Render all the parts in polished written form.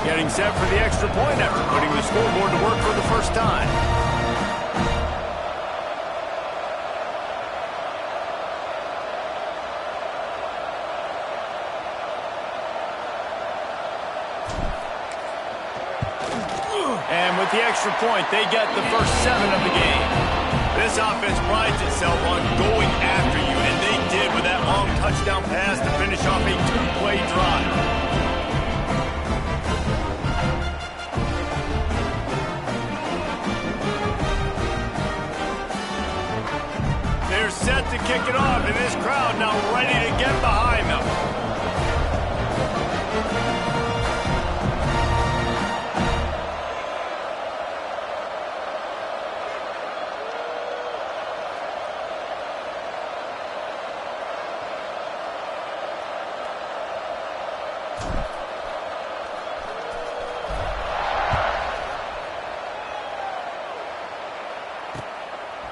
Getting set for the extra point effort, putting the scoreboard to work for the first time. And with the extra point, they get the first 7 of the game. This offense prides itself on going after you, and they did with that long touchdown pass to finish off a 2-play drive. They're set to kick it off, and this crowd now ready to get behind them.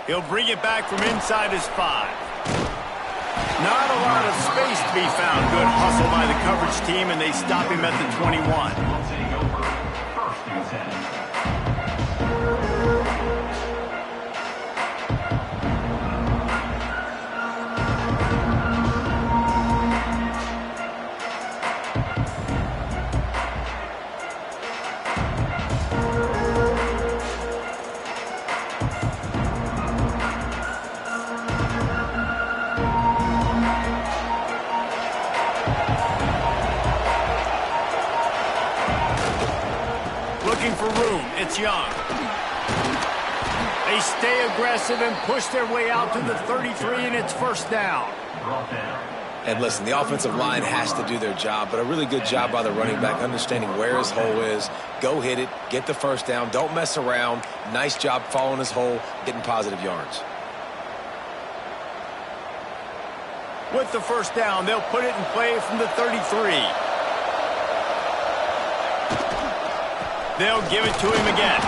He'll bring it back from inside his 5. Not a lot of space to be found. Good hustle by the coverage team, and they stop him at the 21. Looking for room, it's Young. They stay aggressive and push their way out to the 33, and it's first down. And listen, the offensive line has to do their job, but a really good job by the running back understanding where his hole is. Go hit it, get the first down, don't mess around. Nice job following his hole, getting positive yards. With the first down, they'll put it in play from the 33. They'll give it to him again.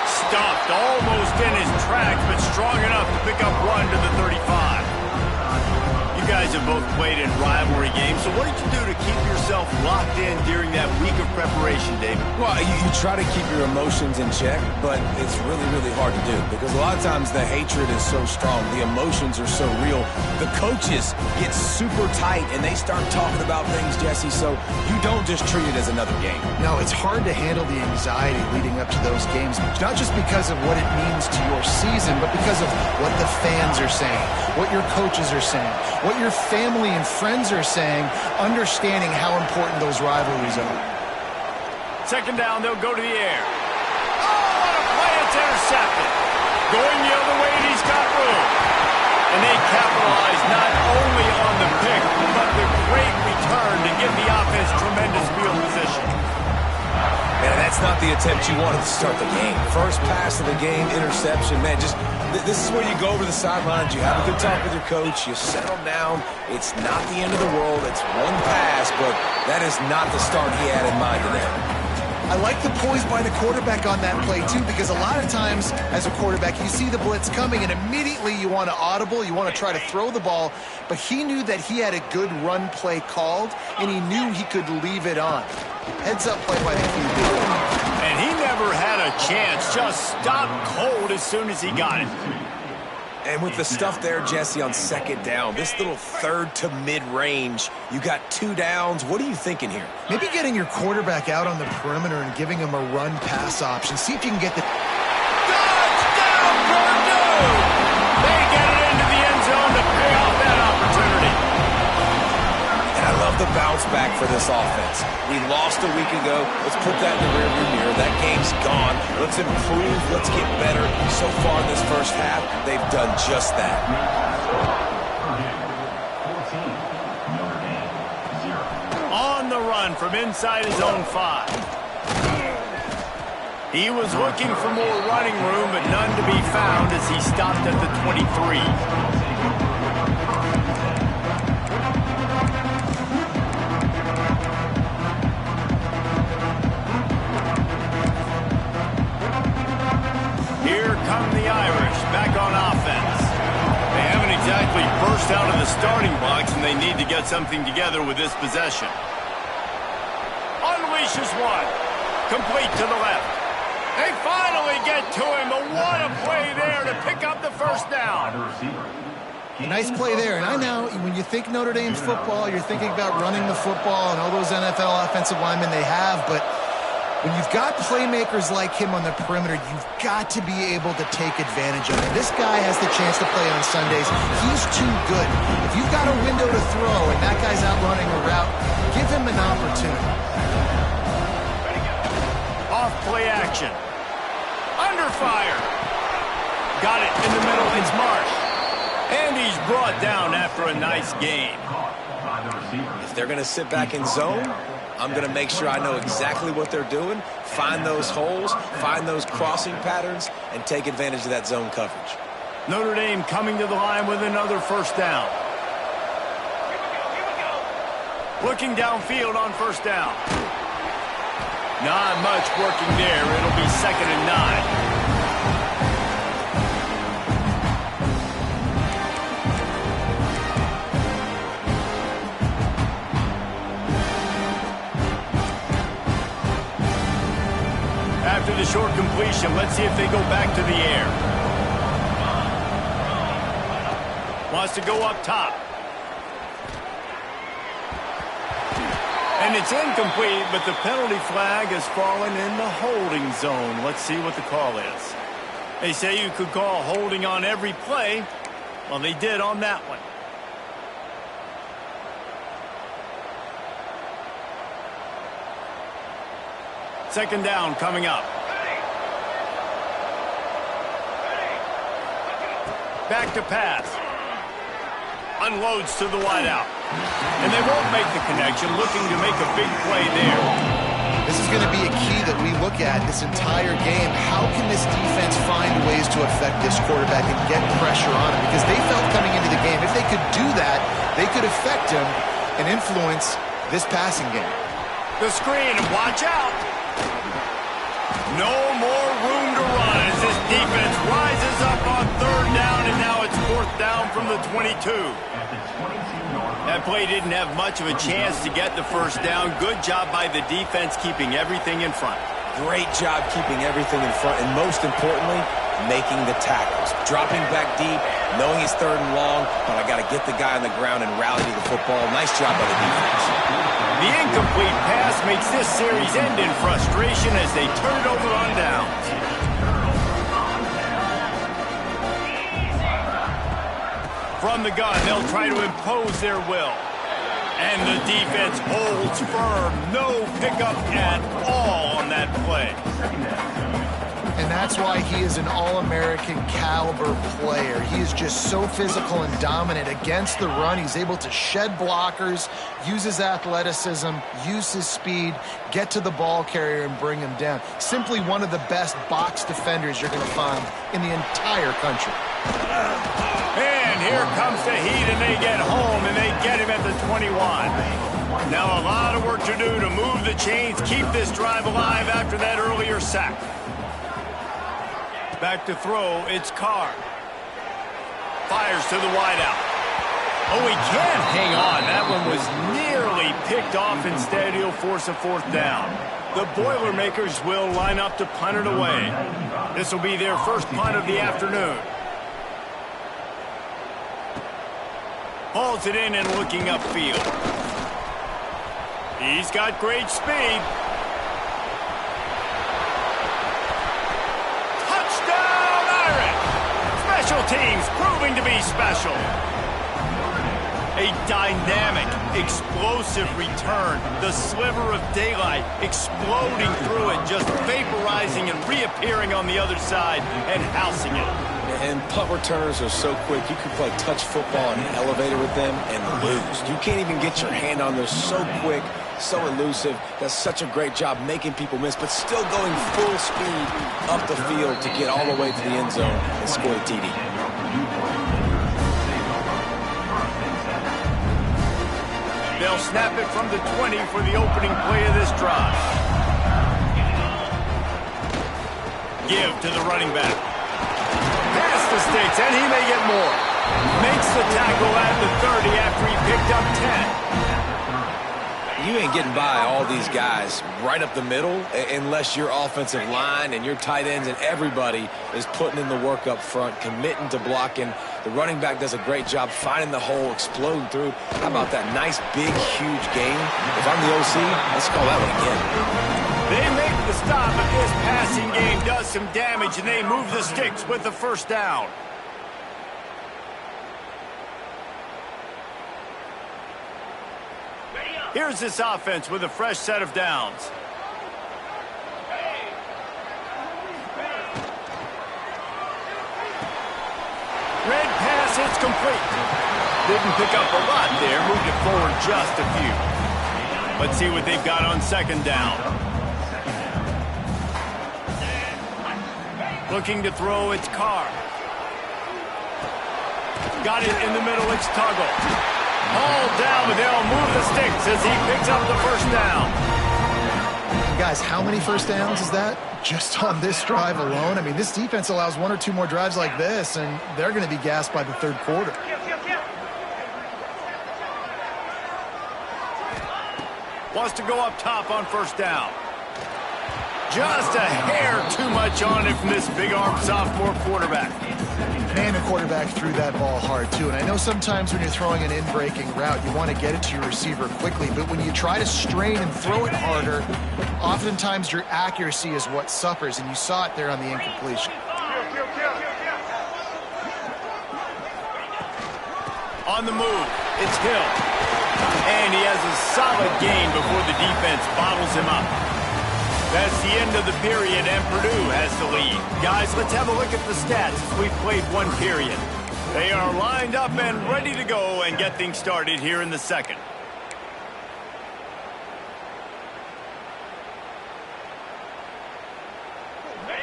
Stopped almost in his tracks, but strong enough to pick up run to the 35. You guys have both played in rivalry games, so what did you do to keep yourself locked in during that week of preparation, David? Well, you try to keep your emotions in check, but it's really, really hard to do because a lot of times the hatred is so strong. The emotions are so real. The coaches get super tight, and they start talking about things, Jesse, so you don't just treat it as another game. No, it's hard to handle the anxiety leading up to those games, not just because of what it means to your season, but because of what the fans are saying, what your coaches are saying, what your family and friends are saying, understanding how important those rivalries are. Second down, they'll go to the air. Oh, what a play, it's intercepted. Going the other way, and he's got room. And they capitalize not only on the pick, but the great return to give the offense tremendous field position. Man, that's not the attempt you wanted to start the game. First pass of the game, interception. Man, this is where you go over the sidelines. You have a good talk with your coach. You settle down. It's not the end of the world. It's one pass, but that is not the start he had in mind today. I like the poise by the quarterback on that play, too, because a lot of times as a quarterback, you see the blitz coming, and immediately you want to audible, you want to try to throw the ball, but he knew that he had a good run play called, and he knew he could leave it on. Heads up play by the QB. And he never had a chance, just stopped cold as soon as he got it. And with the stuff there, Jesse, on second down, this little third to mid-range, you got 2 downs. What are you thinking here? Maybe getting your quarterback out on the perimeter and giving him a run-pass option. See if you can get the... Touchdown, Purdue! They get it into the end zone to pay off that opportunity. And I love the bounce back for this offense. We lost a week ago. Let's put that in the rearview mirror. That game's gone. Let's improve. Let's get better. So far in this first half, they've done just that. On the run from inside his own 5. He was looking for more running room, but none to be found as he stopped at the 23. Here come the Irish, back on offense. They haven't exactly burst out of the starting blocks, and they need to get something together with this possession. Unleashes one. Complete to the left. They finally get to him, but what a play there to pick up the first down. A nice play there. And I know when you think Notre Dame football, you're thinking about running the football and all those NFL offensive linemen they have, but when you've got playmakers like him on the perimeter, you've got to be able to take advantage of it. This guy has the chance to play on Sundays. He's too good. If you've got a window to throw and that guy's out running a route, give him an opportunity. Off play action. Under fire. Got it in the middle. It's Marsh. And he's brought down after a nice gain. If they're going to sit back in zone, I'm going to make sure I know exactly what they're doing, find those holes, find those crossing patterns, and take advantage of that zone coverage. Notre Dame coming to the line with another first down. Looking downfield on first down. Not much working there. It'll be 2nd and 9. After the short completion, let's see if they go back to the air. Wants to go up top. And it's incomplete, but the penalty flag has fallen in the holding zone. Let's see what the call is. They say you could call holding on every play. Well, they did on that one. Second down coming up. Back to pass. Unloads to the wideout. And they won't make the connection, looking to make a big play there. This is going to be a key that we look at this entire game. How can this defense find ways to affect this quarterback and get pressure on him? Because they felt coming into the game, if they could do that, they could affect him and influence this passing game. The screen, and watch out. No more room to run as this defense rises up on 3rd down, and now it's 4th down from the 22. That play didn't have much of a chance to get the first down. Good job by the defense keeping everything in front. Great job keeping everything in front, and most importantly, making the tackles. Dropping back deep, knowing it's 3rd and long, but I got to get the guy on the ground and rally to the football. Nice job by the defense. The incomplete pass makes this series end in frustration as they turn it over on downs. From the gun, they'll try to impose their will. And the defense holds firm. No pickup at all on that play. And that's why he is an All-American caliber player. He is just so physical and dominant against the run. He's able to shed blockers, use his athleticism, use his speed, get to the ball carrier and bring him down. Simply one of the best box defenders you're going to find in the entire country. And here comes the heat, and they get home, and they get him at the 21. Now a lot of work to do to move the chains, keep this drive alive after that earlier sack. Back to throw, it's Carr. Fires to the wideout. Oh, he can't hang on. That one was nearly picked off. Instead, he'll force a 4th down. The Boilermakers will line up to punt it away. This will be their first punt of the afternoon. Hauls it in and looking upfield. He's got great speed. Touchdown, Irish! Special teams proving to be special. A dynamic, explosive return. The sliver of daylight exploding through it, just vaporizing and reappearing on the other side and housing it. And punt returners are so quick. You can play touch football in an elevator with them and lose. You can't even get your hand on them. So quick, so elusive. Does such a great job making people miss, but still going full speed up the field to get all the way to the end zone and score the TD. They'll snap it from the 20 for the opening play of this drive. Give to the running back. Past the sticks, and he may get more. Makes the tackle at the 30 after he picked up 10. You ain't getting by all these guys right up the middle unless your offensive line and your tight ends and everybody is putting in the work up front, committing to blocking. The running back does a great job finding the hole, exploding through. How about that nice, big, huge game? If I'm the OC, let's call that one again. They make the stop, but this passing game does some damage, and they move the sticks with the first down. Here's this offense with a fresh set of downs. Red pass, it's complete. Didn't pick up a lot there, moved it forward just a few. Let's see what they've got on second down. Looking to throw, it's Carr. Got it in the middle, it's Tuggle. All down, but they'll move the sticks as he picks up the first down. And guys, how many first downs is that? Just on this drive alone? I mean, this defense allows one or two more drives like this, and they're going to be gassed by the third quarter. Wants to go up top on first down. Just a hair too much on it from this big-armed sophomore quarterback. Man, the quarterback threw that ball hard, too. And I know sometimes when you're throwing an in-breaking route, you want to get it to your receiver quickly. But when you try to strain and throw it harder, oftentimes your accuracy is what suffers. And you saw it there on the incompletion. On the move, it's Hill. And he has a solid gain before the defense bottles him up. That's the end of the period, and Purdue has the lead. Guys, let's have a look at the stats as we've played one period. They are lined up and ready to go and get things started here in the second.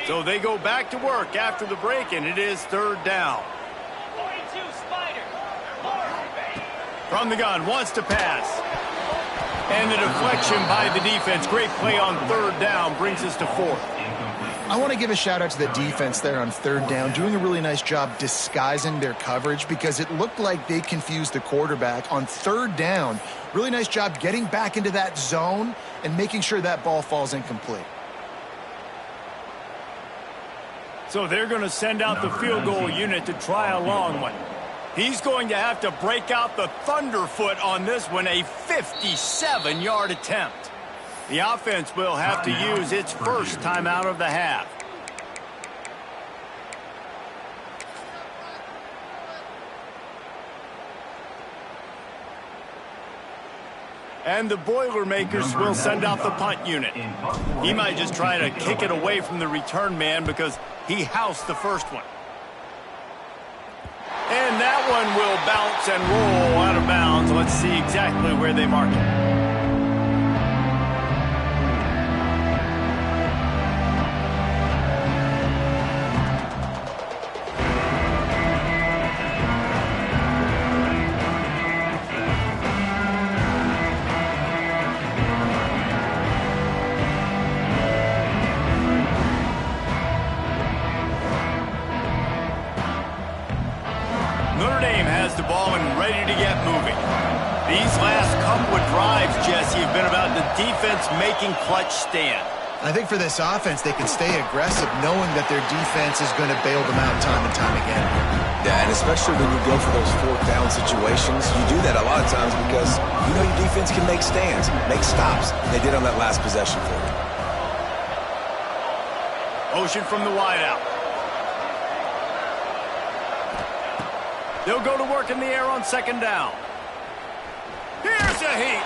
So they go back to work after the break, and it is third down. From the gun, wants to pass. And the deflection by the defense. Great play on third down brings us to fourth. I want to give a shout out to the defense there on third down, doing a really nice job disguising their coverage because it looked like they confused the quarterback on third down. Really nice job getting back into that zone and making sure that ball falls incomplete. So they're going to send out the field goal unit to try a long one. He's going to have to break out the thunderfoot on this one, a 57-yard attempt. The offense will have to use its first time out of the half. And the Boilermakers will send out the punt unit. He might just try to kick it away from the return man because he housed the first one. And that one will bounce and roll out of bounds. Let's see exactly where they mark it. The ball and ready to get moving. These last couple of drives, Jesse, have been about the defense making clutch stand. I think for this offense, they can stay aggressive knowing that their defense is going to bail them out time and time again. Yeah, and especially when you go for those fourth down situations, you do that a lot of times because you know your defense can make stands, make stops. They did on that last possession for you. Motion from the wideout. They'll go to work in the air on second down. Here's a heat.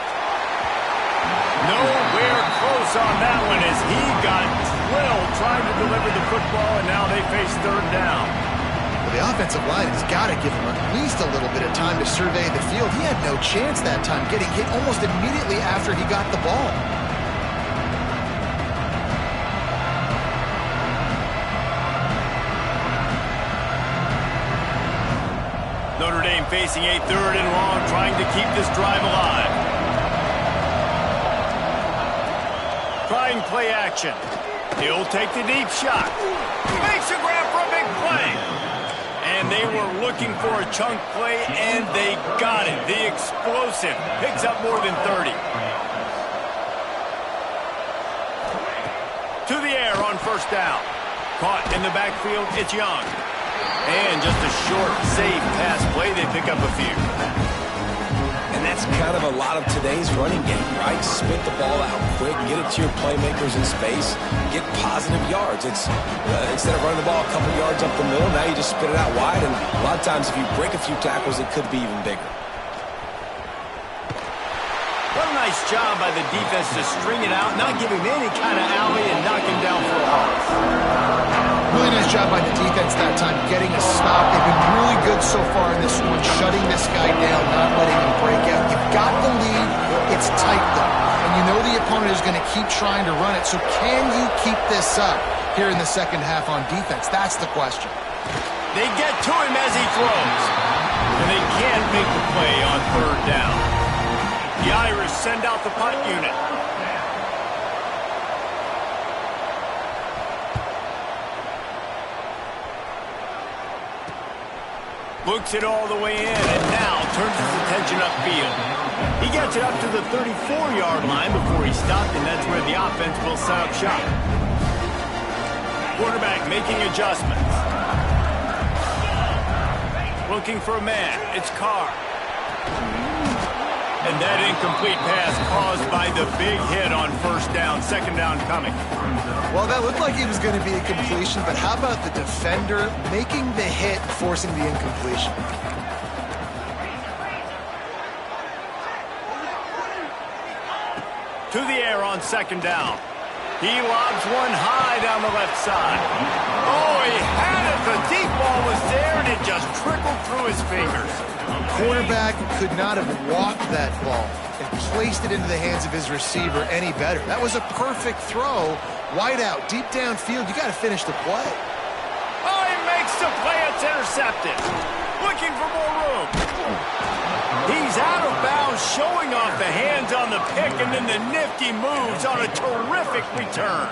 Nowhere close on that one as he got drilled trying to deliver the football, and now they face third down. Well, the offensive line has got to give him at least a little bit of time to survey the field. He had no chance that time, getting hit almost immediately after he got the ball. Notre Dame facing a third and long, trying to keep this drive alive. Trying play action. He'll take the deep shot. Makes a grab for a big play. And they were looking for a chunk play, and they got it. The explosive picks up more than 30. To the air on first down. Caught in the backfield, it's Young. And just a short, safe pass play, they pick up a few. And that's kind of a lot of today's running game, right? Spit the ball out quick, get it to your playmakers in space, get positive yards. It's instead of running the ball a couple yards up the middle, now you just spit it out wide, and a lot of times if you break a few tackles, it could be even bigger. What a nice job by the defense to string it out, not give him any kind of alley and knock him down for a loss. Really nice job by the defense that time, getting a stop. They've been really good so far in this one, shutting this guy down, not letting him break out. You've got the lead. It's tight, though. And you know the opponent is going to keep trying to run it. So can you keep this up here in the second half on defense? That's the question. They get to him as he throws. And they can't make the play on third down. The Irish send out the punt unit. Looks it all the way in, and now turns his attention upfield. He gets it up to the 34-yard line before he stopped, and that's where the offense will set up shop. Quarterback making adjustments. Looking for a man. It's Carr. And that incomplete pass caused by the big hit on first down. Second down coming. Well, that looked like it was going to be a completion, but how about the defender making the hit, forcing the incompletion? To the air on second down. He lobs one high down the left side. Oh, he had it. The deep ball was there, and it just trickled through his fingers. Quarterback could not have walked that ball and placed it into the hands of his receiver any better. That was a perfect throw. Wide out, deep downfield. You got to finish the play. Oh, he makes the play. It's intercepted. Looking for more room. He's out of bounds, showing off the hands on the pick, and then the nifty moves on a terrific return.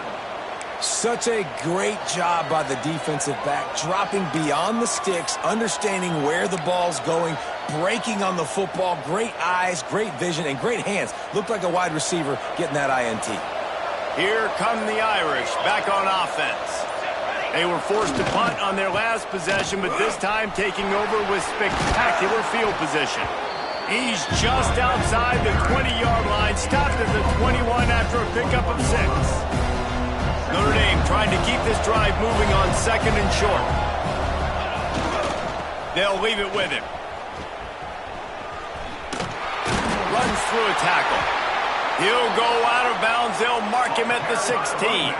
Such a great job by the defensive back, dropping beyond the sticks, understanding where the ball's going, breaking on the football. Great eyes, great vision, and great hands. Looked like a wide receiver getting that INT. Here come the Irish back on offense. They were forced to punt on their last possession, but this time taking over with spectacular field position. He's just outside the 20-yard line, stopped at the 21 after a pickup of 6. Notre Dame trying to keep this drive moving on second and short. They'll leave it with him. Runs through a tackle. He'll go out of bounds. They'll mark him at the 16.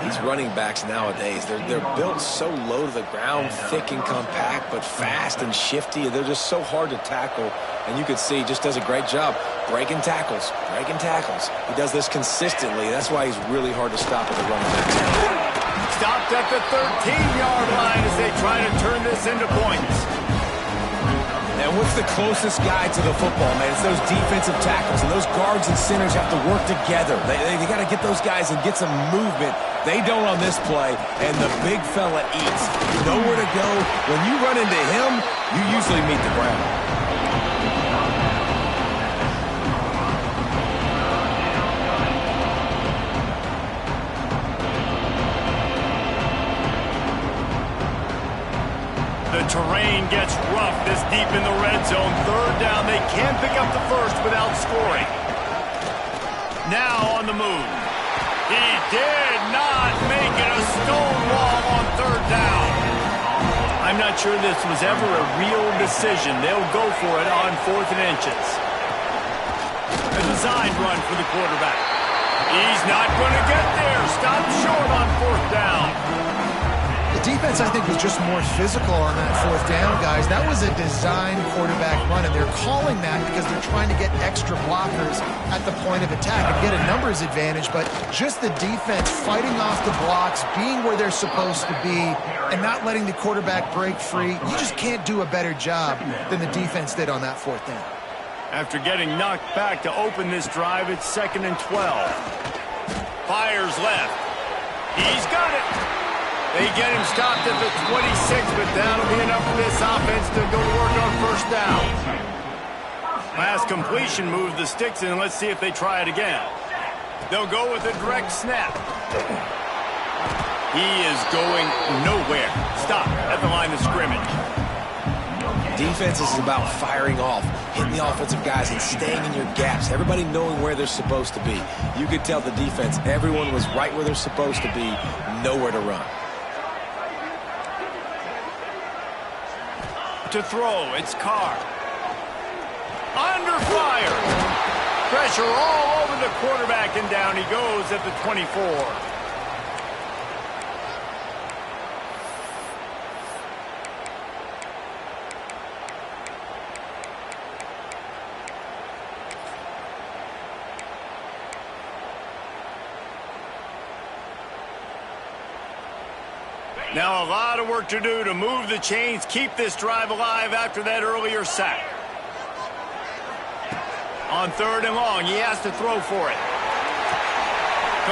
These running backs nowadays, they're built so low to the ground, thick and compact, but fast and shifty. They're just so hard to tackle. And you can see he just does a great job breaking tackles, breaking tackles. He does this consistently. That's why he's really hard to stop at the running back. Stopped at the 13-yard line as they try to turn this into points. And what's the closest guy to the football, man? It's those defensive tackles, and those guards and centers have to work together. They got to get those guys and get some movement. They don't on this play, and the big fella eats. Nowhere to go. When you run into him, you usually meet the ground. The terrain gets rough this deep in the red zone. Third down, they can't pick up the first without scoring. Now on the move. He did not make it a stone wall on third down. I'm not sure this was ever a real decision. They'll go for it on 4th and inches. A designed run for the quarterback. He's not going to get there. Stopped short on 4th down. The defense, I think, was just more physical on that 4th down, guys. That was a designed quarterback run, and they're calling that because they're trying to get extra blockers at the point of attack and get a numbers advantage, but just the defense fighting off the blocks, being where they're supposed to be, and not letting the quarterback break free. You just can't do a better job than the defense did on that 4th down. After getting knocked back to open this drive, it's 2nd and 12. Fires left. He's got it. They get him stopped at the 26, but that'll be enough for this offense to go to work on first down. Last completion moved the sticks in. Let's see if they try it again. They'll go with a direct snap. He is going nowhere. Stop at the line of scrimmage. Defense is about firing off, hitting the offensive guys, and staying in your gaps. Everybody knowing where they're supposed to be. You could tell the defense, everyone was right where they're supposed to be, nowhere to run. To throw, it's Carr. Under fire. Pressure all over the quarterback, and down he goes at the 24. Now a lot of work to do to move the chains, keep this drive alive after that earlier sack. On 3rd and long, he has to throw for it.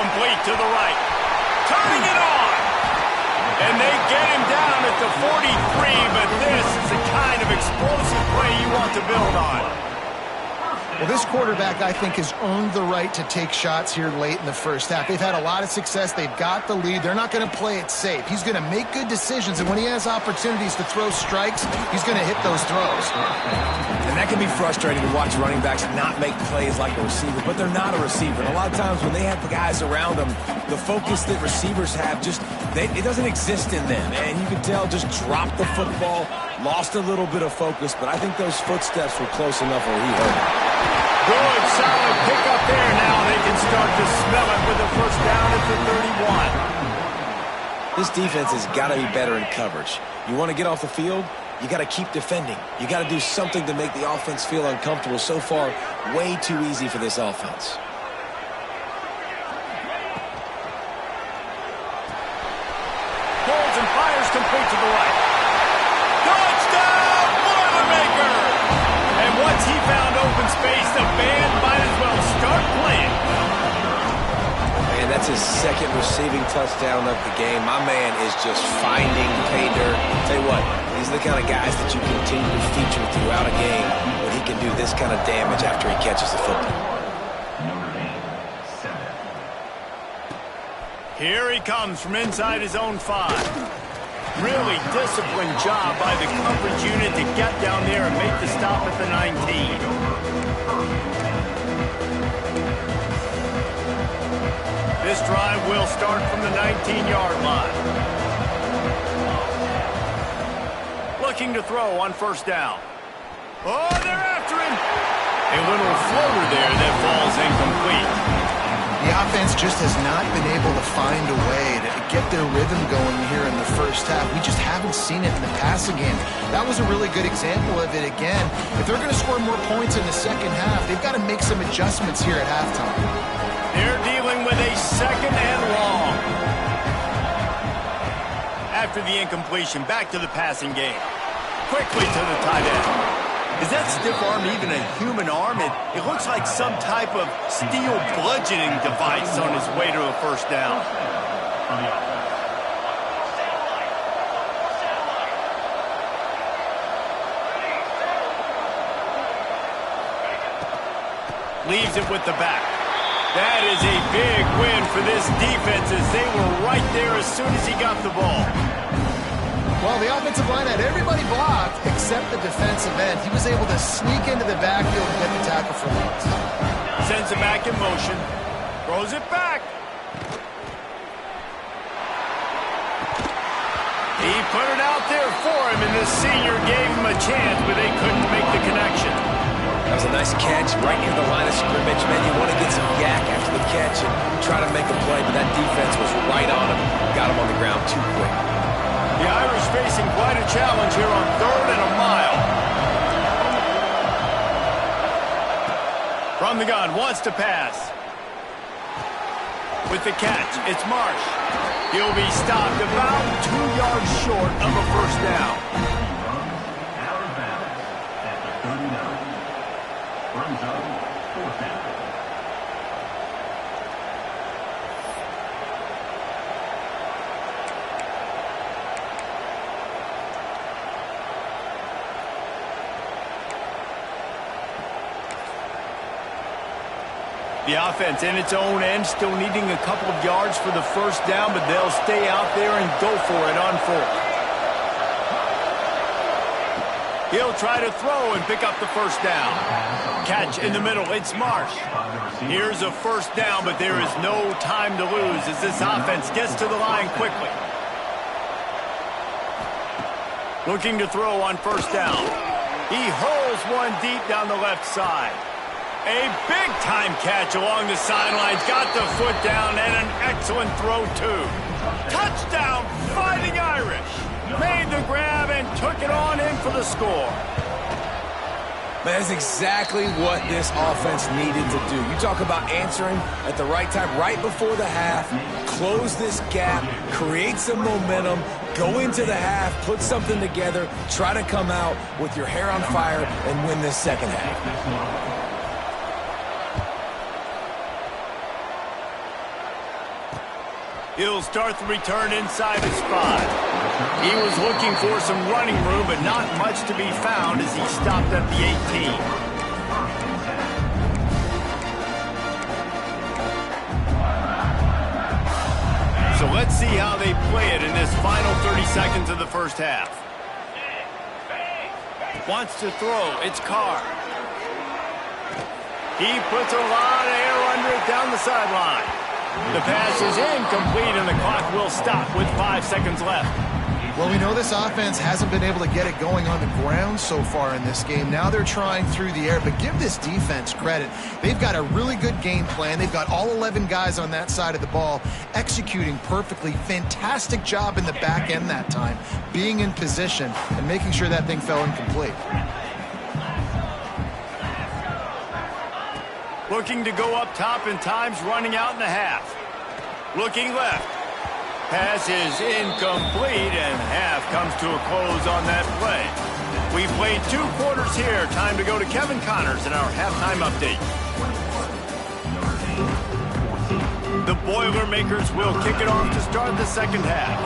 Complete to the right. Turning it on. And they get him down at the 43, but this is the kind of explosive play you want to build on. Well, this quarterback, I think, has earned the right to take shots here late in the first half. They've had a lot of success. They've got the lead. They're not going to play it safe. He's going to make good decisions, and when he has opportunities to throw strikes, he's going to hit those throws. And that can be frustrating to watch running backs not make plays like a receiver, but they're not a receiver. And a lot of times when they have the guys around them, the focus that receivers have it doesn't exist in them. And you can tell just dropped the football, lost a little bit of focus, but I think those footsteps were close enough where he hurt it. Good, solid pick up there. Now they can start to smell it with a first down at the 31. This defense has got to be better in coverage. You want to get off the field, you got to keep defending. You got to do something to make the offense feel uncomfortable. So far, way too easy for this offense. Pulls and fires complete to the right. Touchdown, Boilermaker! And once he found open space, the band might as well start playing. Man, that's his second receiving touchdown of the game. My man is just finding pay dirt. Tell you what, these are the kind of guys that you continue to feature throughout a game when he can do this kind of damage after he catches the football. Here he comes from inside his own 5. Really disciplined job by the coverage unit to get down there and make the stop at the 19. This drive will start from the 19-yard line. Looking to throw on first down. Oh, they're after him. A little floater there that falls incomplete. The offense just has not been able to find a way to get their rhythm going here in the first half. We just haven't seen it in the passing game. That was a really good example of it again. If they're going to score more points in the second half, they've got to make some adjustments here at halftime. They're dealing with a 2nd and long. After the incompletion, back to the passing game. Quickly to the tight end. Is that stiff arm even a human arm? It looks like some type of steel bludgeoning device on his way to a first down. Leaves it with the back. That is a big win for this defense as they were right there as soon as he got the ball. Well, the offensive line had everybody blocked except the defensive end. He was able to sneak into the backfield and get the tackle for loss. Sends it back in motion. Throws it back. He put it out there for him, and the senior gave him a chance, but they couldn't make the connection. That was a nice catch right near the line of scrimmage. Man, you want to get some yak after the catch and try to make a play, but that defense was right on him. Got him on the ground too quick. The Irish facing quite a challenge here on 3rd and a mile. From the gun, wants to pass. With the catch, it's Marsh. He'll be stopped about 2 yards short of a first down. Out of bounds at the 39. Runs up, 4th down. The offense in its own end, still needing a couple of yards for the first down, but they'll stay out there and go for it on fourth. He'll try to throw and pick up the first down. Catch in the middle, it's Marsh. Here's a first down, but there is no time to lose as this offense gets to the line quickly. Looking to throw on first down. He hurls one deep down the left side. A big-time catch along the sidelines. Got the foot down and an excellent throw, too. Touchdown, Fighting Irish. Made the grab and took it on in for the score. That's exactly what this offense needed to do. You talk about answering at the right time, right before the half, close this gap, create some momentum, go into the half, put something together, try to come out with your hair on fire and win this second half. He'll start the return inside his 5. He was looking for some running room, but not much to be found as he stopped at the 18. So let's see how they play it in this final 30 seconds of the first half. Wants to throw. It's Carr. He puts a lot of air under it down the sideline. The pass is incomplete, and the clock will stop with 5 seconds left. Well, we know this offense hasn't been able to get it going on the ground so far in this game. Now they're trying through the air, but give this defense credit. They've got a really good game plan. They've got all 11 guys on that side of the ball executing perfectly. Fantastic job in the back end that time, being in position and making sure that thing fell incomplete. Looking to go up top in times, running out in the half. Looking left. Pass is incomplete, and half comes to a close on that play. We've played 2 quarters here. Time to go to Kevin Connors in our halftime update. The Boilermakers will kick it off to start the second half.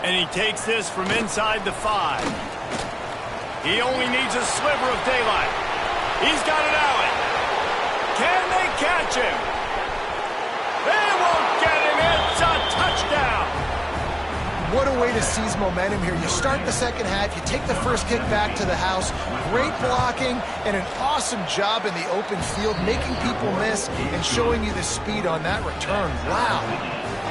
And he takes this from inside the 5. He only needs a sliver of daylight. He's got it out. Can they catch him? They won't get him. It's a touchdown. What a way to seize momentum here. You start the second half, you take the first kick back to the house. Great blocking and an awesome job in the open field, making people miss and showing you the speed on that return. Wow.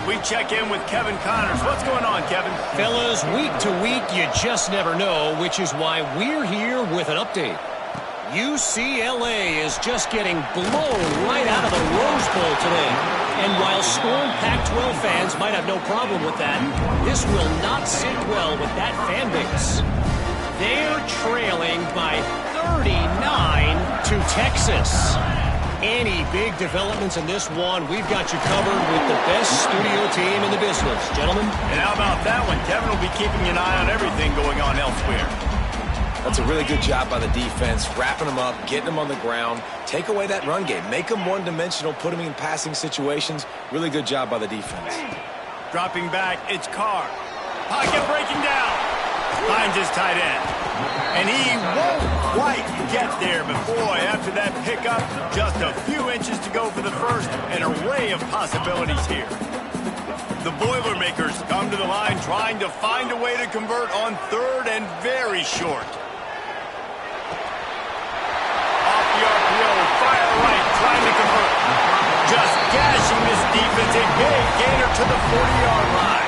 We check in with Kevin Connors. What's going on, Kevin? Fellas, week to week, you just never know, which is why we're here with an update. UCLA is just getting blown right out of the Rose Bowl today. And while scorned Pac-12 fans might have no problem with that, this will not sit well with that fan base. They're trailing by 39 to Texas. Any big developments in this one, we've got you covered with the best studio team in the business. Gentlemen? And how about that one? Kevin will be keeping an eye on everything going on elsewhere. That's a really good job by the defense, wrapping them up, getting them on the ground, take away that run game, make them one-dimensional, put them in passing situations. Really good job by the defense. Dropping back, it's Carr. Pocket breaking down. Finds his tight end. And he won't quite get there, but boy, after that pickup, just a few inches to go for the first. An array of possibilities here. The Boilermakers come to the line trying to find a way to convert on third and very short. Off the RPO, fire right, trying to convert. Just gashing this defense, a big gainer to the 40-yard line.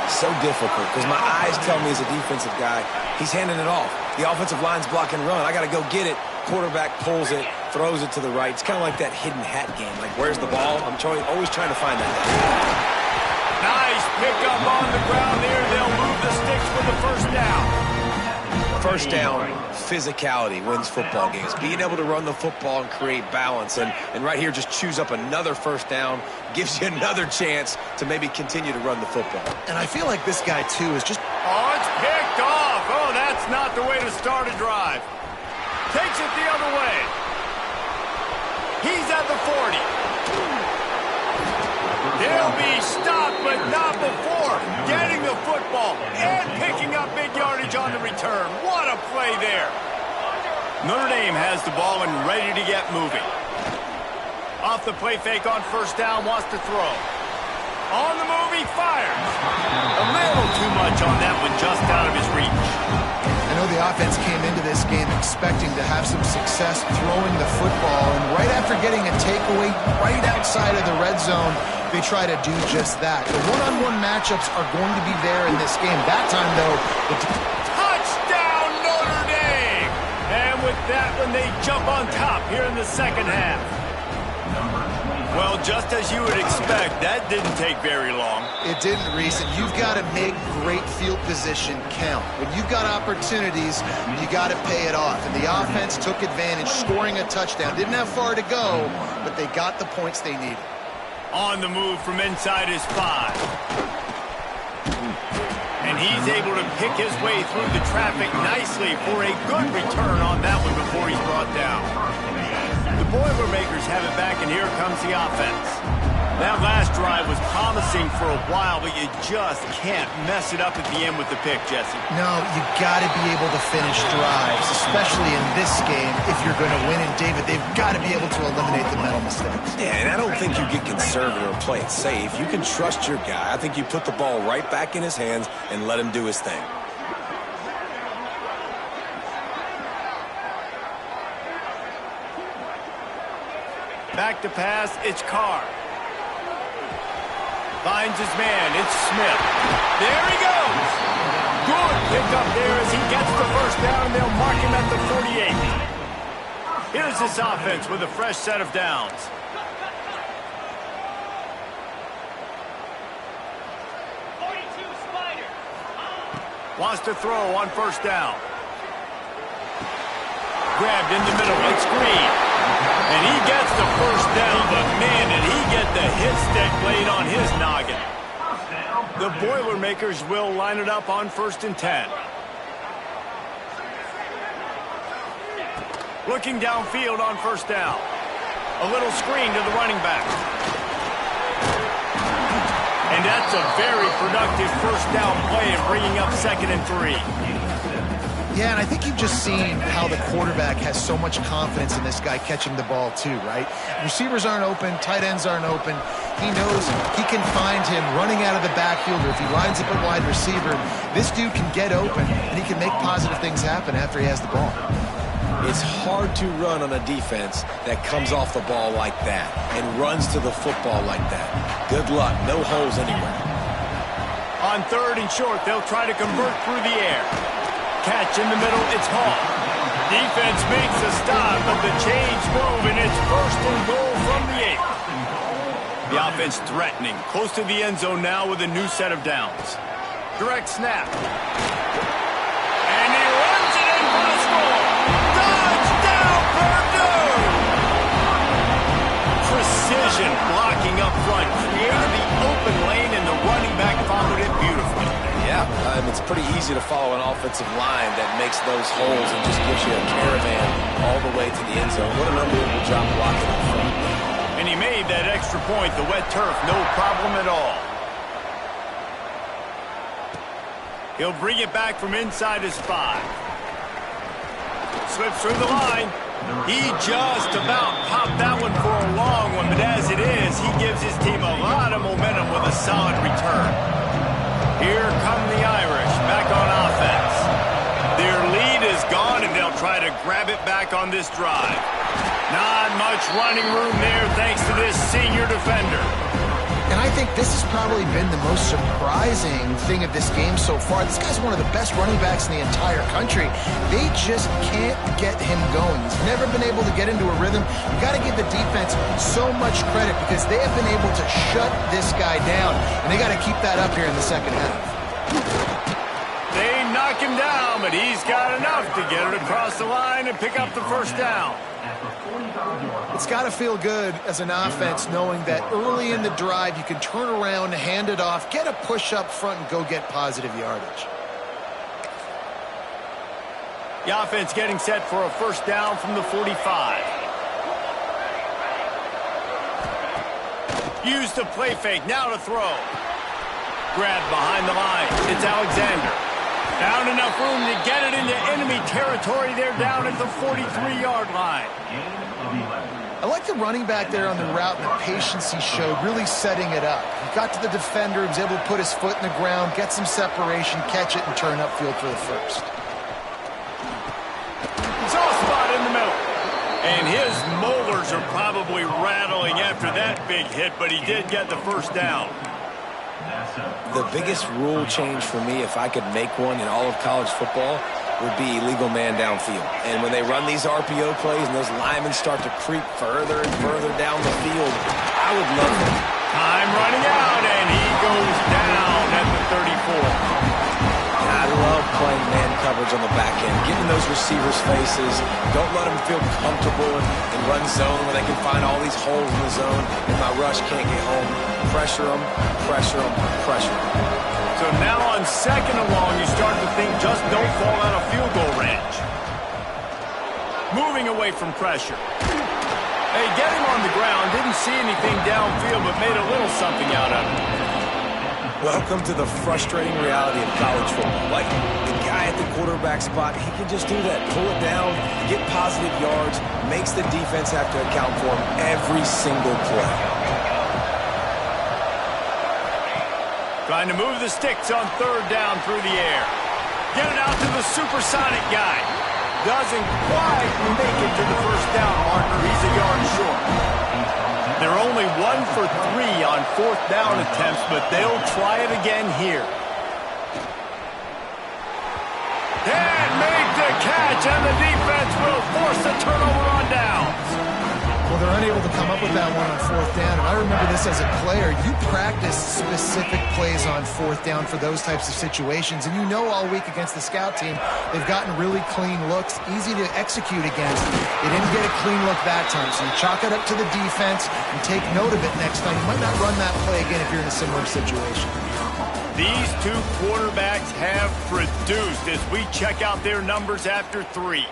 So difficult because my eyes tell me as a defensive guy, he's handing it off. The offensive line's block and run. I got to go get it. Quarterback pulls it, throws it to the right. It's kind of like that hidden hat game. Like, where's the ball? I'm always trying to find that. Nice pickup on the ground there. They'll move the sticks for the first down. First down, physicality wins football games. Being able to run the football and create balance. And right here, just choose up another first down. Gives you another chance to maybe continue to run the football. And I feel like this guy, too, is just... Oh, it's picked off. Oh, that's not the way to start a drive. Takes it the other way. He's at the 40. He'll be stopped, but not before getting the football and picking up big yardage yardage on the return. What a play there. Notre Dame has the ball and ready to get moving. Off the play fake on first down, wants to throw. On the move, he fires. A little too much on that one, just out of his reach. I know the offense came into this game expecting to have some success throwing the football, and right after getting a takeaway right outside of the red zone, they try to do just that. The one-on-one matchups are going to be there in this game. That time, though, touchdown, Notre Dame! And with that one, they jump on top here in the second half. Well, just as you would expect, that didn't take very long. It didn't, Reese, and you've got to make great field position count. When you've got opportunities, you got to pay it off. And the offense took advantage, scoring a touchdown. Didn't have far to go, but they got the points they needed. On the move from inside his 5. And he's able to pick his way through the traffic nicely for a good return on that one before he's brought down. The Boilermakers have it back, and here comes the offense. That last drive was promising for a while, but you just can't mess it up at the end with the pick, Jesse. No, you got to be able to finish drives, especially in this game. If you're going to win, and David, they've got to be able to eliminate the mental mistakes. Yeah, and I don't think you get conservative or play it safe. You can trust your guy. I think you put the ball right back in his hands and let him do his thing. Back to pass, it's Carr. Finds his man, it's Smith. There he goes! Good pickup there as he gets the first down, and they'll mark him at the 48. Here's this offense with a fresh set of downs. Wants to throw on first down. Grabbed in the middle, it's Green. And he gets the first down, but man, did he get the hit stick laid on his noggin. The Boilermakers will line it up on 1st and 10. Looking downfield on first down. A little screen to the running back. And that's a very productive first down play and bringing up 2nd and 3. Yeah, and I think you've just seen how the quarterback has so much confidence in this guy catching the ball too, right? Receivers aren't open, tight ends aren't open. He knows he can find him running out of the backfield, or if he lines up a wide receiver, this dude can get open, and he can make positive things happen after he has the ball. It's hard to run on a defense that comes off the ball like that and runs to the football like that. Good luck. No holes anywhere. On 3rd and short, they'll try to convert through the air. Catch in the middle, it's Hall. Defense makes a stop, but the chains move, and it's 1st and goal from the 8. The offense threatening, close to the end zone now with a new set of downs. Direct snap. And he runs it in for the score. Touchdown, Purdue! Precision blocking up front, created the open lane, and the running back followed it beautifully. Yeah, it's pretty easy to follow an offensive line that makes those holes and just gives you a caravan all the way to the end zone. What an unbelievable job blocking up front. And he made that extra point, the wet turf, no problem at all. He'll bring it back from inside his 5. Slips through the line. He just about popped that one for a long one, but as it is, he gives his team a lot of momentum with a solid return. Here come the Irish back on offense. Their lead is gone, and they'll try to grab it back on this drive. Not much running room there thanks to this senior defender. And I think this has probably been the most surprising thing of this game so far. This guy's one of the best running backs in the entire country. They just can't get him going. He's never been able to get into a rhythm. You've got to give the defense so much credit because they have been able to shut this guy down. And they got to keep that up here in the second half. They knock him down, but he's got enough to get it across the line and pick up the first down. It's got to feel good as an offense knowing that early in the drive you can turn around, hand it off, get a push up front, and go get positive yardage. The offense getting set for a first down from the 45. Use the play fake, now to throw. Grab behind the line, it's Alexander. Found enough room to get it into enemy territory. They're down at the 43-yard line. I like the running back there on the route and the patience he showed, really setting it up. He got to the defender, he was able to put his foot in the ground, get some separation, catch it, and turn upfield for the first. Soft spot in the middle. And his molars are probably rattling after that big hit, but he did get the first down. The biggest rule change for me, if I could make one in all of college football, would be illegal man downfield. And when they run these RPO plays and those linemen start to creep further and further down the field, I would love it. Time running out, and he goes down at the 34. I love playing man coverage on the back end, getting those receivers' faces. Don't let them feel comfortable in run zone where they can find all these holes in the zone and my rush can't get home. Pressure them, pressure them, pressure them. So now on second and long, you start to think just don't fall out of field goal range. Moving away from pressure. Hey, get him on the ground. Didn't see anything downfield, but made a little something out of it. Welcome to the frustrating reality of college football. Like, the guy at the quarterback spot, he can just do that. Pull it down, get positive yards, makes the defense have to account for him every single play. Trying to move the sticks on third down through the air. Get it out to the supersonic guy. Doesn't quite make it to the first down marker. He's a yard short. They're only 1 for 3 on fourth down attempts, but they'll try it again here. And make the catch, and the defense will force the turnover on downs. Well, they're unable to come up with that one on fourth down, and I remember this as a player. You practice specific plays on fourth down for those types of situations, and you know all week against the scout team, they've gotten really clean looks, easy to execute against. They didn't get a clean look that time, so you chalk it up to the defense and take note of it next time. You might not run that play again if you're in a similar situation. These two quarterbacks have produced as we check out their numbers after 3.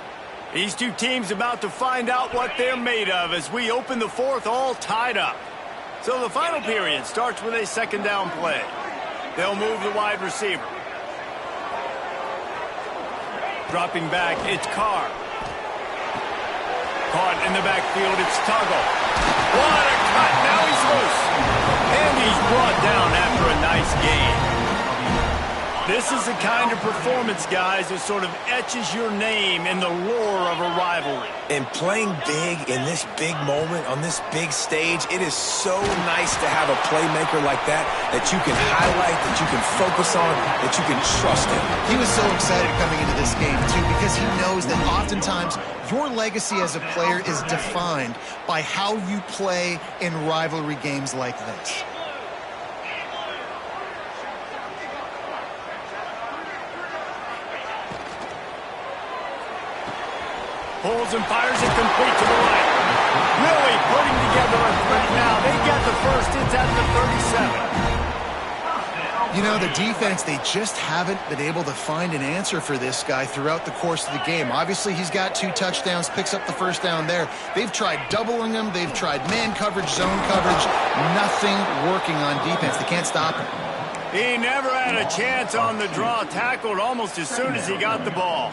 These two teams about to find out what they're made of as we open the fourth all tied up. So the final period starts with a second down play. They'll move the wide receiver. Dropping back, it's Carr. Caught in the backfield, it's Tuggle. What a cut, now he's loose. And he's brought down after a nice gain. This is the kind of performance, guys, that sort of etches your name in the lore of a rivalry. And playing big in this big moment, on this big stage, it is so nice to have a playmaker like that you can highlight, that you can focus on, that you can trust in. He was so excited coming into this game, too, because he knows that oftentimes your legacy as a player is defined by how you play in rivalry games like this. Pulls and fires it complete to the right. Really putting together a threat now. They get the first. It's at the 37. You know, the defense, they just haven't been able to find an answer for this guy throughout the course of the game. Obviously, he's got 2 touchdowns, picks up the first down there. They've tried doubling him. They've tried man coverage, zone coverage. Nothing working on defense. They can't stop him. He never had a chance on the draw. Tackled almost as soon as he got the ball.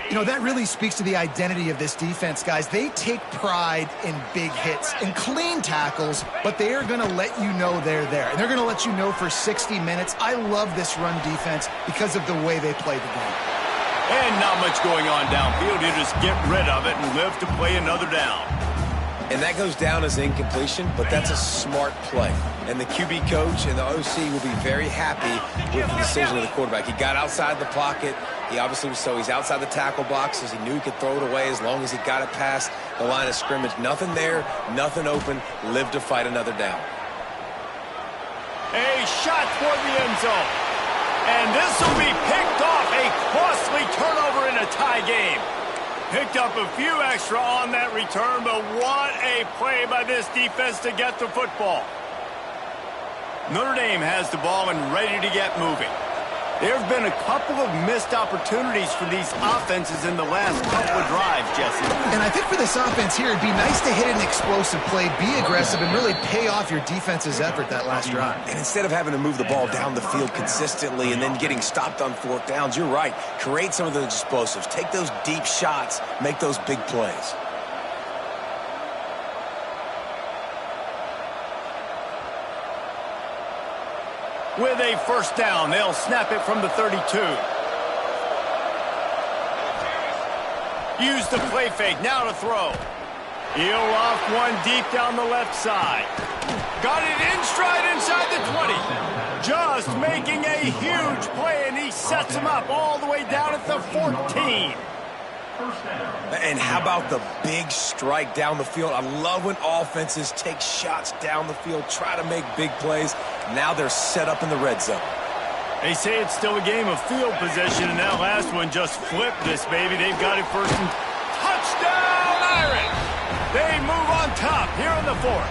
You know, that really speaks to the identity of this defense, guys. They take pride in big hits and clean tackles, but they are going to let you know they're there. And they're going to let you know for 60 minutes. I love this run defense because of the way they play the game. And not much going on downfield. You just get rid of it and live to play another down. And that goes down as incompletion, but that's a smart play. And the QB coach and the OC will be very happy with the decision of the quarterback. He got outside the pocket. He obviously was he's outside the tackle boxes. He knew he could throw it away as long as he got it past the line of scrimmage. Nothing there, nothing open. Live to fight another down. A shot toward the end zone. And this will be picked off. A costly turnover in a tie game. Picked up a few extra on that return, but what a play by this defense to get the football. Notre Dame has the ball and ready to get moving. There have been a couple of missed opportunities for these offenses in the last couple of drives, Jesse. And And I think for this offense here, it'd be nice to hit an explosive play, be aggressive, and really pay off your defense's effort that last drive. And instead of having to move the ball down the field consistently and then getting stopped on fourth downs, you're right. Create some of those explosives. Take those deep shots. Make those big plays. With a first down, they'll snap it from the 32. Use the play fake, now to throw. He'll off one deep down the left side. Got it in stride inside the 20. Just making a huge play, and he sets him up all the way down at the 14. And how about the big strike down the field? I love when offenses take shots down the field, try to make big plays. Now they're set up in the red zone. They say it's still a game of field position, and that last one just flipped this, baby. They've got it first and touchdown, Irish! They move on top here in the fourth.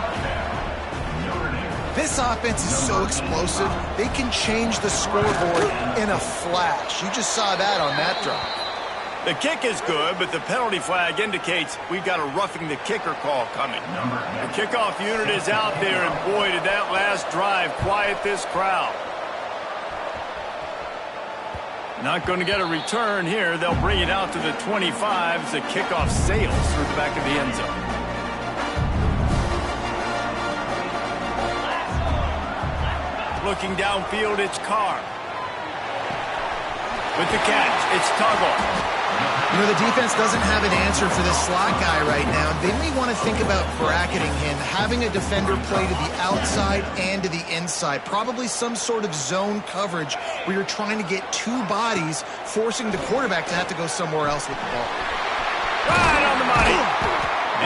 This offense is so explosive, they can change the scoreboard in a flash. You just saw that on that drive. The kick is good, but the penalty flag indicates we've got a roughing the kicker call coming. The kickoff unit is out there, and boy, did that last drive quiet this crowd. Not going to get a return here. They'll bring it out to the 25 as the kickoff sails through the back of the end zone. Looking downfield, it's Carr. With the catch, it's Tuggle. You know, the defense doesn't have an answer for this slot guy right now. They may want to think about bracketing him, having a defender play to the outside and to the inside. Probably some sort of zone coverage where you're trying to get two bodies, forcing the quarterback to have to go somewhere else with the ball. Right on the money.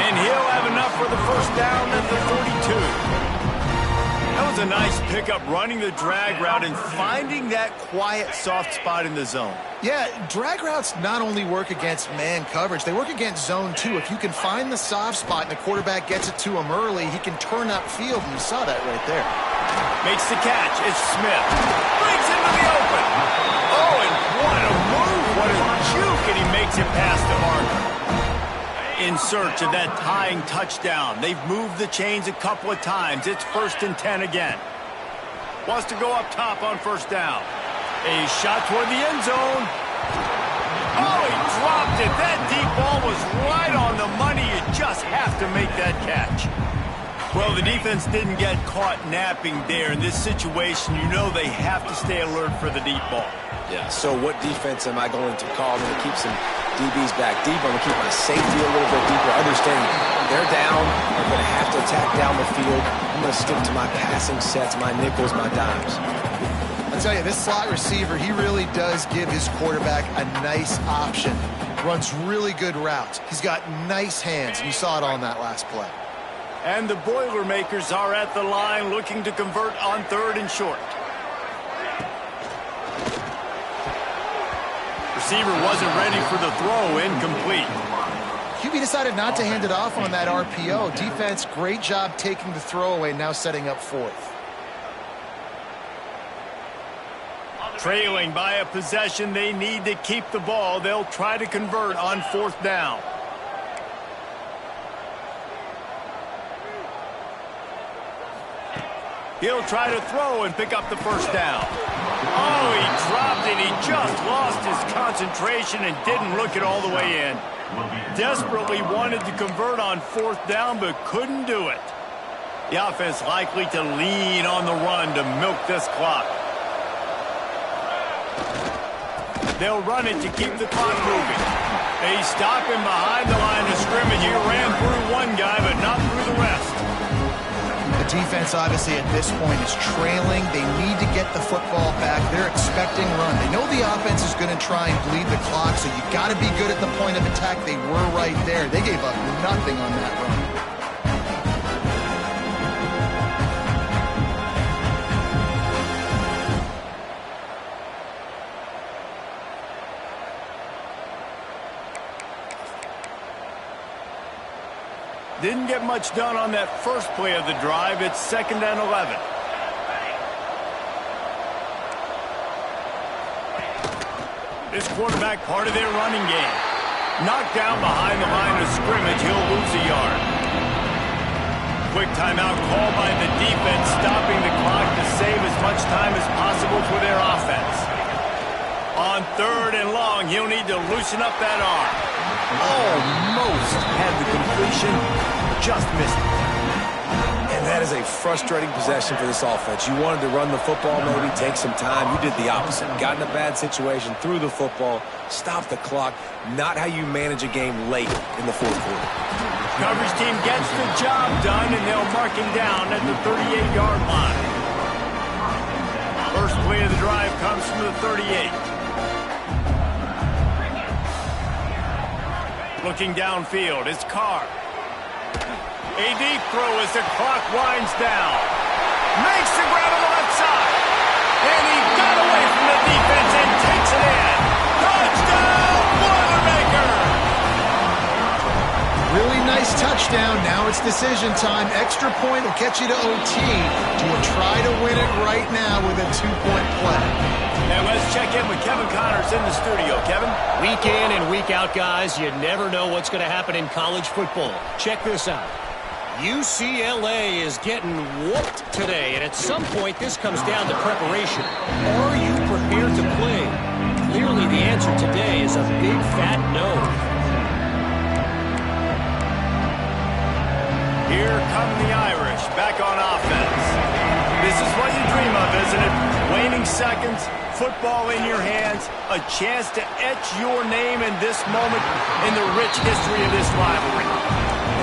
And he'll have enough for the first down at the 42. That was a nice pickup, running the drag route and finding that quiet, soft spot in the zone. Yeah, drag routes not only work against man coverage, they work against zone too. If you can find the soft spot and the quarterback gets it to him early, he can turn upfield, and you saw that right there. Makes the catch. It's Smith. Brings into the open. Oh, and what a move. What a juke, and he makes it past the marker. In search of that tying touchdown. They've moved the chains a couple of times. It's 1st and 10 again. Wants to go up top on first down. A shot toward the end zone. Oh, he dropped it. That deep ball was right on the money. You just have to make that catch. Well, the defense didn't get caught napping there. In this situation, you know they have to stay alert for the deep ball. Yeah, so what defense am I going to call? I'm going to keep some DBs back deep. I'm going to keep my safety a little bit deeper. Understanding they're down. I'm going to have to attack down the field. I'm going to stick to my passing sets, my nickels, my dimes. I'll tell you, this slot receiver, he really does give his quarterback a nice option. Runs really good routes. He's got nice hands, and you saw it on that last play. And the Boilermakers are at the line looking to convert on 3rd and short. Receiver wasn't ready for the throw, incomplete. QB decided not to hand it off on that RPO. Defense, great job taking the throw away, now setting up 4th. Trailing by a possession, they need to keep the ball. They'll try to convert on 4th down. He'll try to throw and pick up the first down. Oh, he dropped it. He just lost his concentration and didn't look it all the way in. Desperately wanted to convert on 4th down, but couldn't do it. The offense likely to lean on the run to milk this clock. They'll run it to keep the clock moving. They stop him behind the line of scrimmage. He ran through one guy, but not through the rest. The defense, obviously, at this point is trailing. They need to get the football back. They're expecting run. They know the offense is going to try and bleed the clock, so you got to be good at the point of attack. They were right there. They gave up nothing on that run. Didn't get much done on that first play of the drive. It's 2nd and 11. This quarterback part of their running game. Knocked down behind the line of scrimmage, he'll lose a yard. Quick timeout called by the defense, stopping the clock to save as much time as possible for their offense. On 3rd and long, he'll need to loosen up that arm. Almost had the completion, just missed it. And that is a frustrating possession for this offense. You wanted to run the football, maybe take some time. You did the opposite. Got in a bad situation, threw the football, stopped the clock. Not how you manage a game late in the 4th quarter. Coverage team gets the job done, and they'll mark him down at the 38-yard line. First play of the drive comes from the 38. Looking downfield, it's Carr. A deep throw as the clock winds down. Makes the grab on the left side. And he got away from the defense and takes it in. Touchdown, Boilermaker! Really nice touchdown. Now it's decision time. Extra point will get you to OT. Do you try to win it right now with a 2-point play? And let's check in with Kevin Connors in the studio. Kevin? Week in and week out, guys, you never know what's going to happen in college football. Check this out. UCLA is getting whooped today, and at some point this comes down to preparation. Are you prepared to play? Clearly the answer today is a big fat no. Here come the Irish, back on offense. This is what you dream of, isn't it? Waning seconds, football in your hands, a chance to etch your name in this moment in the rich history of this rivalry.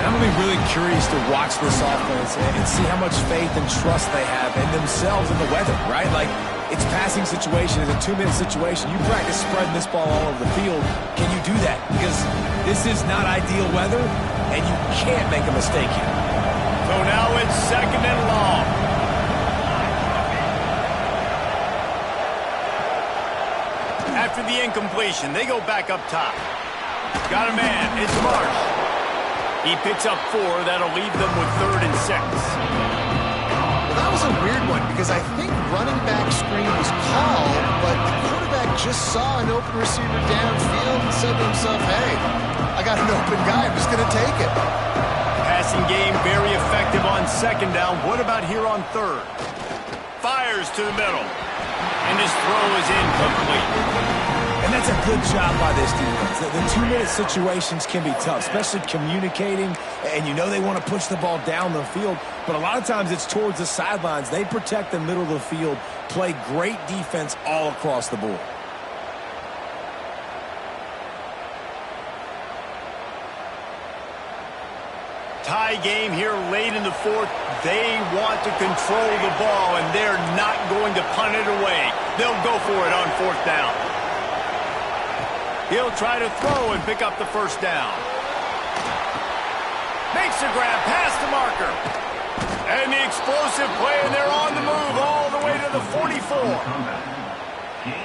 And I'm going to be really curious to watch this offense and see how much faith and trust they have in themselves and the weather, right? Like, it's passing situation, it's a 2-minute situation. You practice spreading this ball all over the field. Can you do that? Because this is not ideal weather, and you can't make a mistake here. So now it's 2nd and long. After the incompletion, they go back up top. Got a man, it's Marsh. He picks up 4. That'll leave them with 3rd and 6. Well, that was a weird one because I think running back screen was called, but the quarterback just saw an open receiver downfield and said to himself, hey, I got an open guy. I'm just going to take it. Passing game very effective on 2nd down. What about here on 3rd? Fires to the middle. And his throw is incomplete. And that's a good job by this defense. The 2-minute situations can be tough, especially communicating, and you know they want to push the ball down the field, but a lot of times it's towards the sidelines. They protect the middle of the field, play great defense all across the board. Tie game here late in the 4th. They want to control the ball, and they're not going to punt it away. They'll go for it on 4th down. He'll try to throw and pick up the 1st down. Makes the grab past the marker. And the explosive play, and they're on the move all the way to the 44.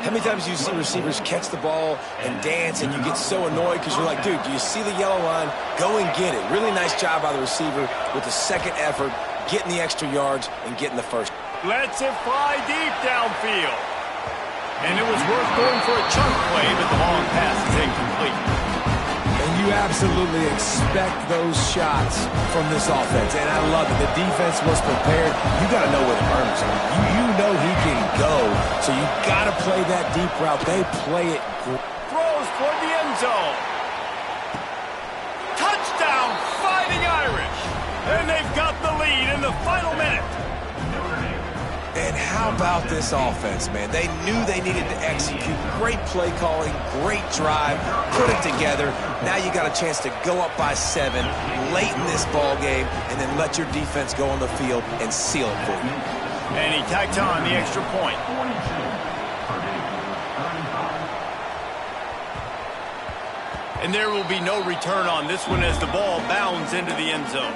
How many times do you see receivers catch the ball and dance and you get so annoyed because you're like, dude, do you see the yellow line? Go and get it. Really nice job by the receiver with the 2nd effort, getting the extra yards and getting the 1st. Lets it fly deep downfield. And it was worth going for a chunk play, but the long pass is incomplete. And you absolutely expect those shots from this offense, and I love it. The defense was prepared. You got to know where the burners are. You know he can go, so you got to play that deep route. They play it great. Throws toward the end zone. Touchdown, Fighting Irish. And they've got the lead in the final minute. And how about this offense, man? They knew they needed to execute. Great play calling, great drive, put it together. Now you got a chance to go up by 7 late in this ball game and then let your defense go on the field and seal it for you. And he tacked on the extra point. And there will be no return on this one as the ball bounds into the end zone.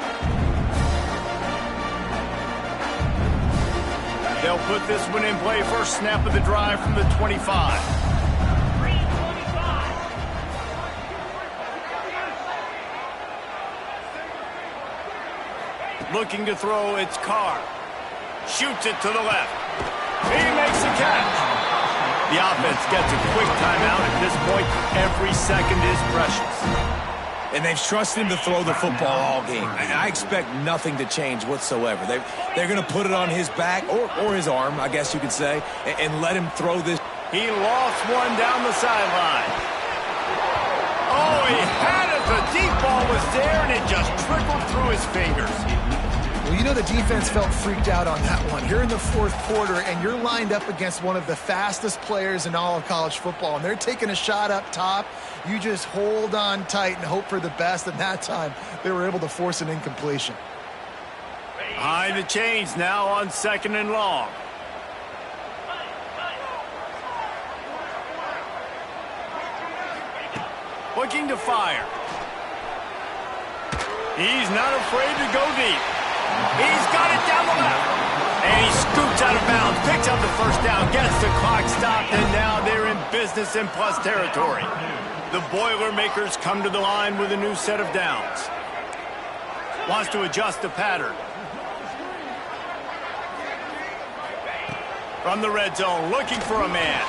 They'll put this one in play. First snap of the drive from the 25. Looking to throw, it's Carr. Shoots it to the left. He makes a catch. The offense gets a quick timeout at this point. Every second is precious. And they've trusted him to throw the football all game. I expect nothing to change whatsoever. They're going to put it on his back, or his arm, I guess you could say, and let him throw this. He lost one down the sideline. Oh, he had it. The deep ball was there, and it just trickled through his fingers. Well, you know the defense felt freaked out on that one. You're in the fourth quarter, and you're lined up against one of the fastest players in all of college football, and they're taking a shot up top. You just hold on tight and hope for the best, and that time they were able to force an incompletion. Behind the chains now on 2nd and long. Looking to fire. He's not afraid to go deep. He's got it down the left. And he scoops out of bounds, picks up the first down, gets the clock stopped, and now they're in business in plus territory. The Boilermakers come to the line with a new set of downs. Wants to adjust the pattern. From the red zone, looking for a man.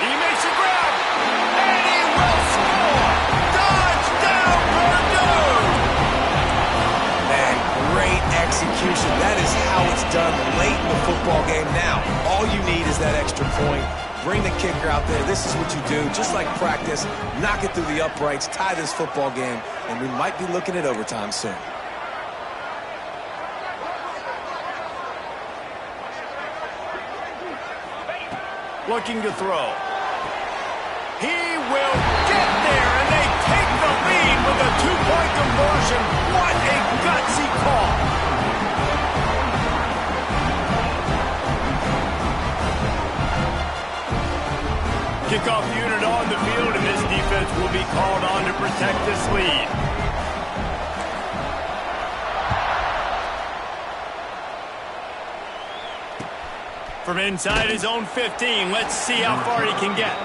He makes a grab, and he will score! Touchdown, Purdue! Man, great execution. That is how it's done late in the football game. Now, all you need is that extra point. Bring the kicker out there. This is what you do. Just like practice, knock it through the uprights, tie this football game, and we might be looking at overtime soon. Looking to throw. He will get there, and they take the lead with a 2-point conversion. What a gutsy call. Kickoff unit on the field, and this defense will be called on to protect this lead. From inside his own 15, let's see how far he can get.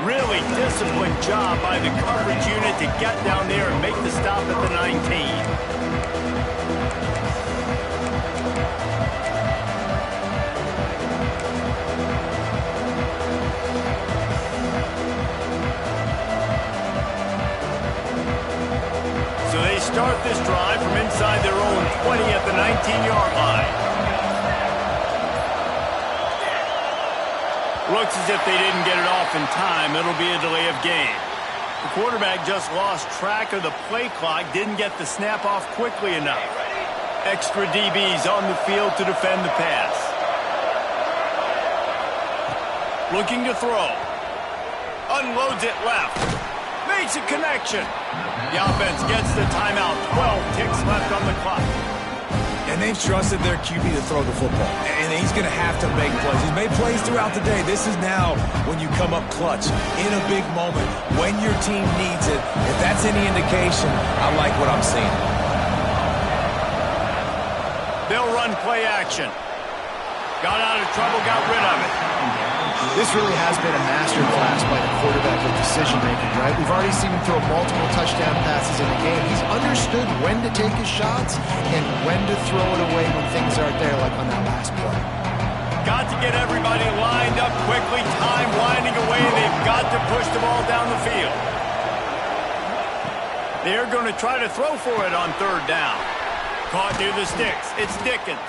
Really disciplined job by the coverage unit to get down there and make the stop at the 19. So they start this drive from inside their own 20 at the 19-yard line. Looks as if they didn't get it off in time. It'll be a delay of game. The quarterback just lost track of the play clock, didn't get the snap off quickly enough. Extra DBs on the field to defend the pass. Looking to throw. Unloads it left. Makes a connection. The offense gets the timeout. 12 ticks left on the clock. And they've trusted their QB to throw the football. And he's going to have to make plays. He's made plays throughout the day. This is now when you come up clutch in a big moment when your team needs it. If that's any indication, I like what I'm seeing. They'll run play action. Got out of trouble, got rid of it. This really has been a master class by the quarterback with decision-making, right? We've already seen him throw multiple touchdown passes in the game. He's understood when to take his shots and when to throw it away when things aren't there, like on that last play. Got to get everybody lined up quickly. Time winding away. They've got to push the ball down the field. They're going to try to throw for it on 3rd down. Caught near the sticks. It's Dickens.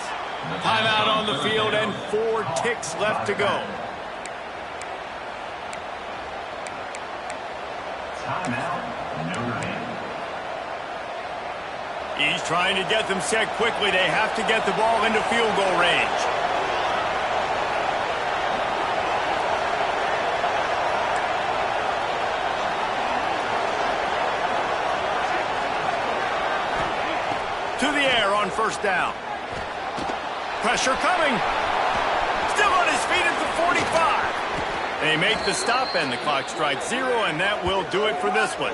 Timeout on the field and 4 ticks left to go. Timeout, Notre Dame. He's trying to get them set quickly. They have to get the ball into field goal range. To the air on 1st down. Pressure coming. Still on his feet at the 45. They make the stop, and the clock strikes 0, and that will do it for this one.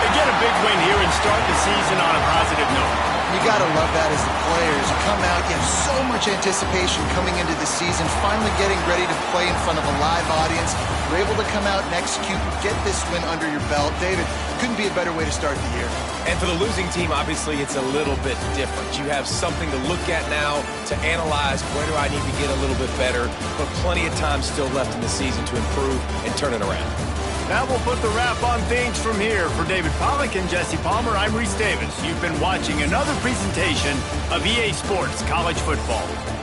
They get a big win here and start the season on a positive note. You got to love that as the players. You come out, you have so much anticipation coming into the season, finally getting ready to play in front of a live audience. You're able to come out and execute and get this win under your belt. David, couldn't be a better way to start the year. And for the losing team, obviously, it's a little bit different. You have something to look at now to analyze where do I need to get a little bit better, but plenty of time still left in the season to improve and turn it around. That will put the wrap on things from here. For David Pollack and Jesse Palmer, I'm Reese Davis. You've been watching another presentation of EA Sports College Football.